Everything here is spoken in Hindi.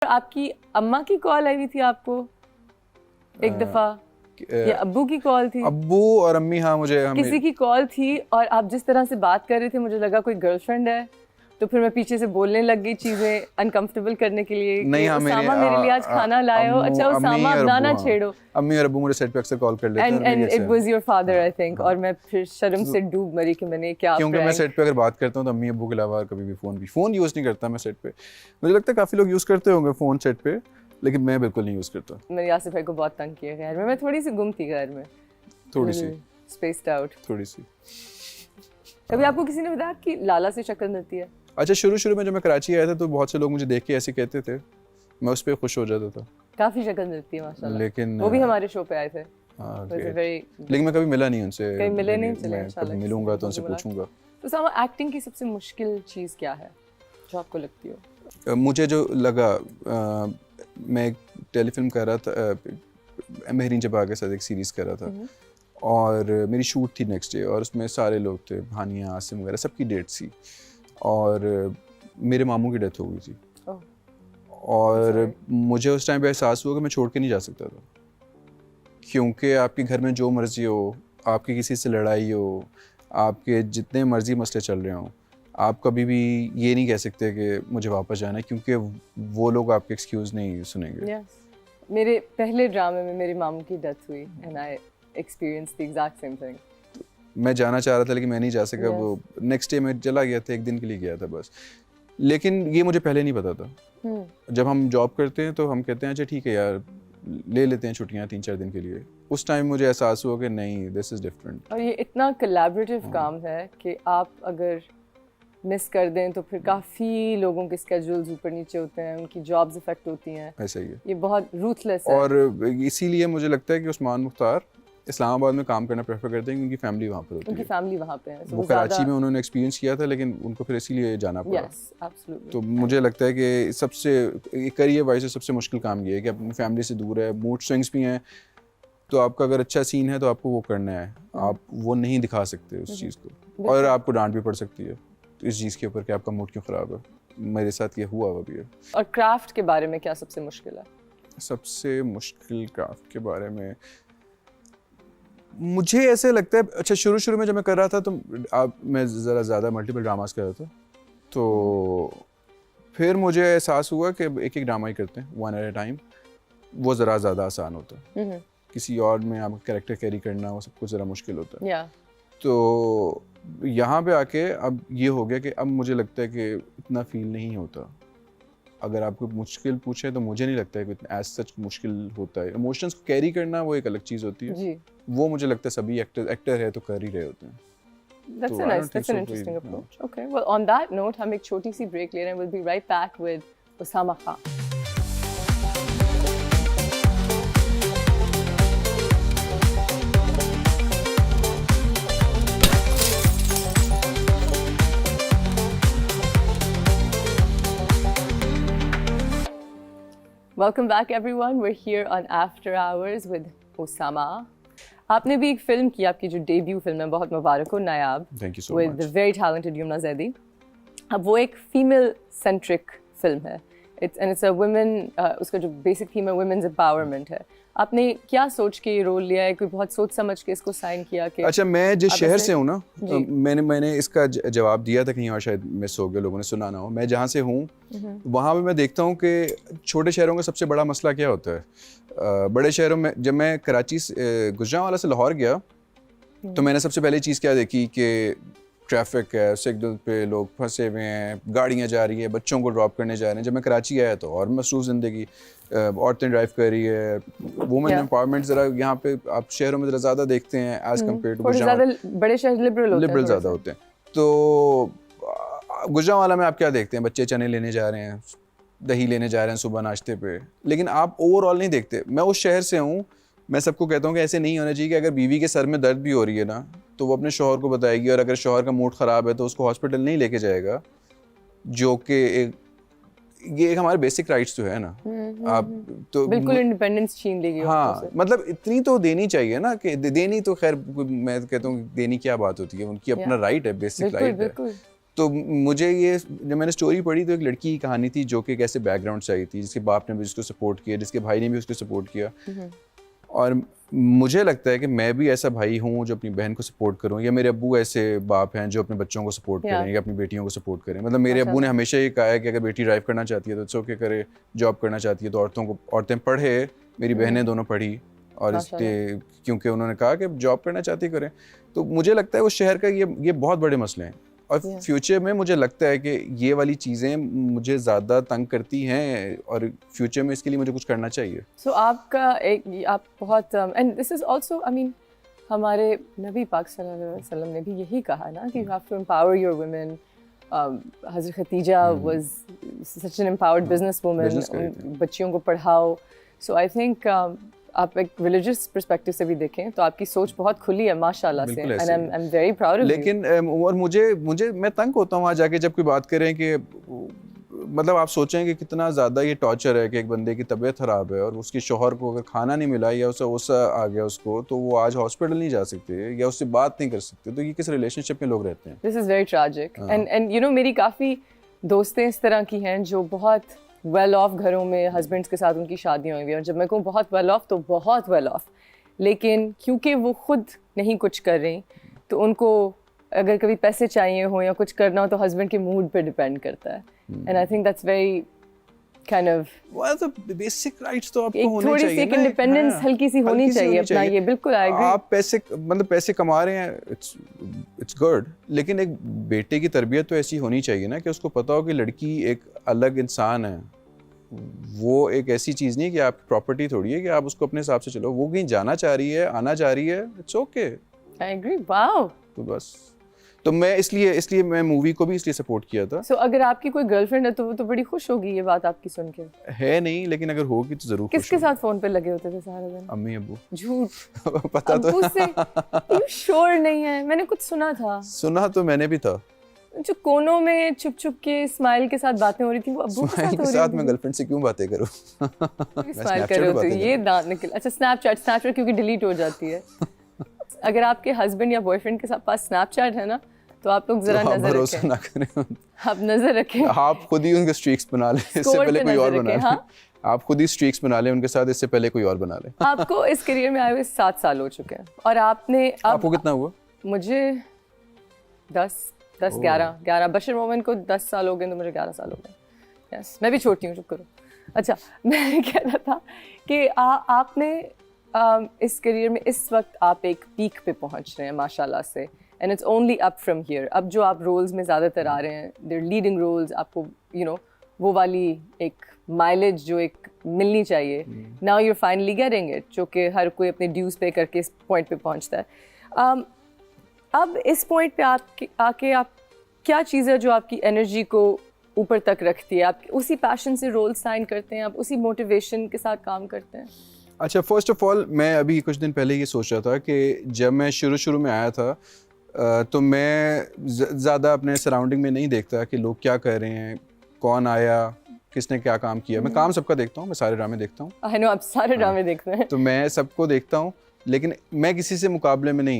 आपकी अम्मा की कॉल आई हुई थी आपको एक दफा, या अब्बू की कॉल थी? अब्बू और अम्मी, हाँ मुझे किसी की कॉल थी और आप जिस तरह से बात कर रहे थे मुझे लगा कोई गर्लफ्रेंड है, तो फिर मैं पीछे से बोलने लग गई चीजें अनकंफर्टेबल करने के लिए नहीं, कि हाँ उसामा मेरे लिए आज खाना लाए हो। अच्छा उसामा अब ना छेड़ो। अम्मी और अब्बू मुझे सेट पे अक्सर कॉल कर लेते हैं and it was your father I think. और मैं फिर शर्म से डूब मरी कि मैंने क्या, क्योंकि मैं सेट पे अगर बात करता हूँ तो अम्मी अब्बू के अलावा कभी भी फ़ोन यूज़ नहीं करता मैं सेट पे। मुझे लगता है काफ़ी लोग यूज़ करते होंगे फ़ोन सेट पे, लेकिन मैं बिल्कुल नहीं यूज़ करता। मैंने यासिर भाई को बहुत तंग किया घर में, मैं थोड़ी सी गुम थी घर में, थोड़ी सी स्पेस्ड आउट। थोड़ी सी। कभी आपको किसी ने बताया कि लाला से शक्ल मिलती है? अच्छा, शुरू में जब मैं कराची आया था तो बहुत से लोग मुझे देख के ऐसे कहते थे, मैं उस पर खुश हो जाता था। काफी शक्ल मिलती है माशाल्लाह। लेकिन वो भी हमारे शो पे आए थे। लेकिन मैं कभी मिला नहीं उनसे। कहीं मिले नहीं, चले मैं इंशाल्लाह कभी मिलूंगा तो उनसे पूछूंगा। तो सामा, एक्टिंग की सबसे मुश्किल चीज़ क्या है जो आपको लगती हो? मुझे जो लगा, मैं एक टेलीफिल्म कर रहा था, महरीन जबा के साथ एक सीरीज़ कर रहा था और मेरी शूट थी नेक्स्ट डे और उसमें सारे लोग थे, भानिया, आसिम वगैरह, सबकी डेट थी और मेरे मामू की डेथ हो गई थी। और मुझे उस टाइम पे एहसास हुआ कि मैं छोड़ के नहीं जा सकता था, क्योंकि आपके घर में जो मर्जी हो, आपकी किसी से लड़ाई हो, आपके जितने मर्जी मसले चल रहे हों, आप कभी भी ये नहीं कह सकते कि मुझे वापस जाना है, क्योंकि वो लोग आपके एक्सक्यूज़ नहीं सुनेंगे। मेरे पहले ड्रामे में मेरी मामू की डेथ हुई and I experienced the exact same thing. मैं जाना चाह रहा था लेकिन मैं नहीं जा सका। वो नेक्स्ट डे मैं चला गया था, एक दिन के लिए गया था बस। लेकिन ये मुझे पहले नहीं पता था। जब हम जॉब करते हैं तो हम कहते हैं अच्छा ठीक है यार, ले लेते हैं छुट्टियाँ 3-4 दिन के लिए। उस टाइम मुझे एहसास हुआ कि नहीं, दिस इज़ डिफरेंट। और ये इतना कोलैबोरेटिव काम है कि आप अगर मिस कर दें तो फिर काफ़ी लोगों के स्केड्यूल्स ऊपर नीचे होते हैं, उनकी जॉब्स इफेक्ट होती हैं। ऐसा ही है, ये बहुत रूथलेस है। और इसीलिए मुझे लगता है कि उस्मान मुख्तार इस्लामाबाद में काम करना प्रेफर करते हैं क्योंकि फैमिली वहाँ पर होती है। उनकी फैमिली वहाँ पे है। वो कराची में उन्होंने एक्सपीरियंस किया था लेकिन उनको फिर इसीलिए जाना पड़ा। तो मुझे लगता है कि सबसे करियर वाइज सबसे मुश्किल काम ये है कि अपनी फैमिली से दूर है, मूड स्विंग्स भी हैं, तो आपका अगर अच्छा सीन है तो आपको वो करना है, आप वो नहीं दिखा सकते उस चीज़ को, और आपको डांट भी पड़ सकती है इस चीज़ के ऊपर कि आपका मूड क्यों ख़राब है। मेरे साथ ये हुआ अभी है। और क्राफ्ट के बारे में क्या सबसे मुश्किल है? सबसे मुश्किल क्राफ्ट के बारे में मुझे ऐसे लगता है, अच्छा शुरू में जब मैं कर रहा था तो मैं ज़रा ज़्यादा मल्टीपल ड्रामास कर रहा था, तो फिर मुझे एहसास हुआ कि एक ड्रामा ही करते हैं, वन एट ए टाइम, वो ज़रा ज़्यादा आसान होता है। किसी और में आप कैरेक्टर कैरी करना वो सब कुछ ज़रा मुश्किल होता है। तो यहाँ पे आके अब ये हो गया कि अब मुझे लगता है कि इतना फील नहीं होता। अगर आपको मुश्किल पूछे तो मुझे नहीं लगता है कि एज सच मुश्किल होता है। इमोशंस को कैरी करना वो एक अलग चीज़ होती है जी। वो मुझे लगता है सभी एक्टर है तो कर ही रहे होते हैं। That's an interesting approach. Okay, well on that note हम एक छोटी सी ब्रेक ले रहे हैं। We'll be right back with Usama Khan. Welcome back everyone. We're here on After Hours with Osama. आपने भी एक फिल्म की, आपकी जो डेब्यू फिल्म है, बहुत मुबारक हो, नायाब। Thank you so with much. the very talented Yamuna Zaidi. अब वो एक फीमेल सेंट्रिक फिल्म है। It's a women, उसका जो बेसिक थीम है women's empowerment है। आपने क्या सोच के ये रोल लिया है? कोई बहुत सोच समझ के इसको साइन किया कि? अच्छा, मैं जिस शहर से हूँ ना, मैंने इसका जवाब दिया था कहीं और, शायद मिस हो गया, लोगों ने सुना ना हो। मैं जहाँ से हूँ वहाँ पे मैं देखता हूँ कि छोटे शहरों का सबसे बड़ा मसला क्या होता है। बड़े शहरों में, जब मैं कराची से गुजरांवाला से लाहौर गया तो मैंने सबसे पहले चीज़ क्या देखी कि ट्रैफिक है, सिग्नल पे लोग फंसे हुए हैं, गाड़ियाँ जा रही हैं, बच्चों को ड्रॉप करने जा रहे हैं। जब मैं कराची आया तो और मसरूफ़ ज़िंदगी, औरतें ड्राइव कर रही है, वुमेन एम्पावरमेंट ज़रा यहाँ पे आप शहरों में ज़रा ज़्यादा देखते हैं एज़ कम्पेयर टू गुजरांवाला। बड़े शहर लिबरल ज़्यादा होते हैं। तो गुजरांवाला में आप क्या देखते हैं? बच्चे चने लेने जा रहे हैं, दही लेने जा रहे हैं सुबह नाश्ते पे, लेकिन आप ओवरऑल नहीं देखते। मैं उस शहर से हूँ, मैं सबको कहता हूँ कि ऐसे नहीं होना चाहिए कि अगर बीवी के सर में दर्द भी हो रही है ना तो वो अपने शौहर को बताएगी, और अगर शौहर का मूड ख़राब है तो उसको हॉस्पिटल नहीं लेके जाएगा, जो कि ये एक हमारे बेसिक राइट्स तो है ना। आप तो बिल्कुल इंडिपेंडेंस छीन लेगी। हाँ, मतलब इतनी तो देनी चाहिए ना, कि देनी तो खैर मैं कहता हूँ देनी क्या बात होती है, उनकी अपना राइट है, बेसिक राइट है। तो मुझे ये, जब मैंने स्टोरी पढ़ी तो एक लड़की की कहानी थी जो कि कैसे बैकग्राउंड से आई थी, जिसके बाप ने भी उसको सपोर्ट किया, जिसके भाई ने भी उसको सपोर्ट किया। और मुझे लगता है कि मैं भी ऐसा भाई हूँ जो अपनी बहन को सपोर्ट करूँ, या मेरे अब्बू ऐसे बाप हैं जो अपने बच्चों को सपोर्ट करें या अपनी बेटियों को सपोर्ट करें। मतलब मेरे अब्बू ने हमेशा ये कहा है कि अगर बेटी ड्राइव करना चाहती है तो इट्स ओके करे, जॉब करना चाहती है तो औरतें पढ़े। मेरी बहनें दोनों पढ़ी, और इसलिए क्योंकि उन्होंने कहा कि जॉब करना चाहती करें। तो मुझे लगता है उस शहर का ये बहुत बड़े मसले हैं, और फ्यूचर में मुझे लगता है कि ये वाली चीज़ें मुझे ज़्यादा तंग करती हैं, और फ्यूचर में इसके लिए मुझे कुछ करना चाहिए। So आपका आप बहुत and this is also, I mean, हमारे नबी पाक सल्लल्लाहु अलैहि वसल्लम ने भी यही कहा ना कि you have to empower your women. Hazrat Khadija was such an empowered business woman, बच्चियों को पढ़ाओ। सो आई थिंक आप एक रिलीजियस पर्सपेक्टिव से भी देखें तो आपकी सोच बहुत खुली है माशाल्लाह से, and I am very proud of you. लेकिन और मुझे मैं तंग होता हूँ वहाँ जाके जब कोई बात करें कि मतलब आप सोचें कि कितना ज़्यादा ये टॉर्चर है कि एक बंदे की तबीयत ख़राब है और उसके शौहर को अगर खाना नहीं मिला या उसे गुस्सा आ गया उसको, तो वो आज हॉस्पिटल नहीं जा सकते या उससे बात नहीं कर सकते। तो ये किस रिलेशनशिप में लोग रहते हैं? This is very tragic. And you know, मेरी काफ़ी दोस्तें इस तरह की हैं जो बहुत वेल ऑफ घरों में हस्बैंड्स के साथ उनकी शादियाँ हुई हैं, और जब मैं कहूँ बहुत वेल ऑफ तो बहुत वेल ऑफ, लेकिन क्योंकि वो खुद नहीं कुछ कर रही तो उनको अगर कभी पैसे चाहिए हो या कुछ करना हो तो हस्बैंड के मूड पे डिपेंड करता है। And I think that's very kind of, well, the basic rights तो आपको होने थोड़ी चाहिए सी इंडिपेंडेंस हल्की सी होनी चाहिए अपना, ये बिल्कुल आई एग्री। आप पैसे कमा रहे हैं, इट्स गुड, लेकिन एक बेटे की तरबियत तो ऐसी होनी चाहिए ना कि उसको पता हो कि लड़की एक अलग इंसान है। वो एक ऐसी चीज़ नहीं है कि आपकी प्रॉपर्टी थोड़ी है कि आप उसको अपने हिसाब से चलो। वो कहीं जाना चाह रही है, आना चाह रही है, it's okay. I agree. Wow. तो बस, तो मैं इसलिए मैं मूवी को भी इसलिए सपोर्ट किया था। So, अगर आपकी कोई गर्लफ्रेंड है तो वो तो बड़ी खुश होगी ये बात आपकी सुन के। है नहीं, लेकिन अगर होगी तो जरूर खुश किसके साथ फोन पे लगे होते थे सारा दिन? अम्मी अब्बू। झूठ। पता तो अब्बू से यू श्योर नहीं है? मैंने कुछ सुना था। सुना तो मैंने भी था। जो कोनों में छुप छुप के स्माइल के साथ बातें हो रही थी वो अब्बू के साथ हो रही थी। मैं गर्लफ्रेंड से क्यों बातें करूं? स्माइल कर रहे हो तो ये दांत निकल। अच्छा, स्नैपचैट क्योंकि डिलीट हो जाती है। अगर आपके हस्बैंड या बॉयफ्रेंड के साथ पास स्नैपचैट है ना, तो आप लोग जरा नजर रखें। ना करें। आप नजर रखें। आप खुद ही उनके स्ट्रीक्स बना लें, इससे पहले कोई और बना ले। हाँ? आप खुद ही स्ट्रीक्स बना लें उनके साथ, इससे पहले कोई और बना ले। आपको इस करियर में आए हुए 7 साल हो चुके हैं, और आपको कितना हुआ? मुझे 11 बशर मोमिन को 10 साल हो गए, तो मुझे 11 साल हो गए। यस, मैं भी छोटी हूँ, चुप करो। अच्छा, मैं कह रहा था कि आपने इस करियर में इस वक्त आप एक पीक पे पहुँच रहे हैं माशाल्लाह से, and it's only up from here. अब जो आप रोल्स में ज़्यादातर आ रहे हैं, देयर लीडिंग रोल्स, आपको यू नो वो वाली एक माइलेज जो एक मिलनी चाहिए, now you are finally getting it, जो कि हर कोई अपने ड्यूज पे करके इस पॉइंट पे पहुंचता है। अब इस पॉइंट पे आके आप क्या चीज़ है जो आपकी एनर्जी को ऊपर तक रखती है? आप उसी पैशन से रोल साइन करते हैं, आप उसी मोटिवेशन के साथ काम करते हैं? अच्छा, फर्स्ट ऑफ ऑल मैं अभी कुछ दिन पहले ये सोच रहा था कि जब मैं शुरू में आया था तो मैं ज़्यादा अपने सराउंडिंग में नहीं देखता कि लोग क्या कर रहे हैं, कौन आया, किसने क्या काम किया। मैं काम सबका देखता हूँ, मैं सारे ड्रामे देखता हूँ। आई नो आप सारे ड्रामे देखते हैं। तो मैं सबको देखता हूँ, लेकिन मैं किसी से मुकाबले में नहीं